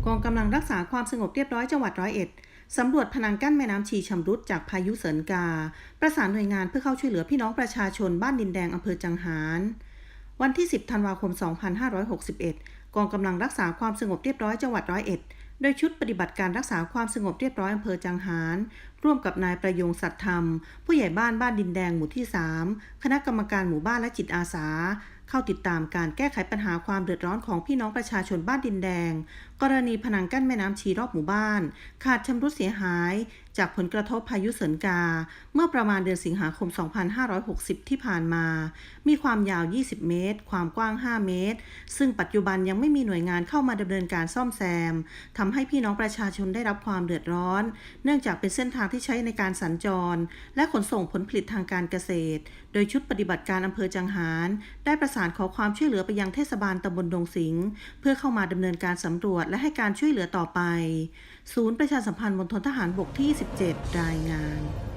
กองกำลังรักษาความสงบเรียบร้อยจังหวัดร้อยเอ็ดสำรวจพนังกั้นแม่น้ำชีชำรุดจากพายุเซินกาประสานหน่วยงานเพื่อเข้าช่วยเหลือพี่น้องประชาชนบ้านดินแดงอำเภอจังหารวันที่ 10 ธันวาคม 2561 กองกำลังรักษาความสงบเรียบร้อยจังหวัดร้อยเอ็ดโดยชุดปฏิบัติการรักษาความสงบเรียบร้อยอำเภอจังหารร่วมกับนายประยงสัตย์ธรรมผู้ใหญ่บ้านบ้านดินแดงหมู่ที่ 3คณะกรรมการหมู่บ้านและจิตอาสาเข้าติดตามการแก้ไขปัญหาความเดือดร้อนของพี่น้องประชาชนบ้านดินแดงกรณีพนังกั้นแม่น้ำชีรอบหมู่บ้านขาดชำรุดเสียหายจากผลกระทบพายุเซินกาเมื่อประมาณเดือนสิงหาคม 2560 ที่ผ่านมามีความยาว 20 เมตรความกว้าง 5 เมตรซึ่งปัจจุบันยังไม่มีหน่วยงานเข้ามาดำเนินการซ่อมแซมทำให้พี่น้องประชาชนได้รับความเดือดร้อนเนื่องจากเป็นเส้นทางที่ใช้ในการสัญจรและขนส่งผลผลิตทางการเกษตรโดยชุดปฏิบัติการอำเภอจังหารได้ประสานขอความช่วยเหลือไปยังเทศบาลตำบลดงสิงห์เพื่อเข้ามาดำเนินการสำรวจและให้การช่วยเหลือต่อไปศูนย์ประชาสัมพันธ์มณฑลทหารบกที่ 17 รายงาน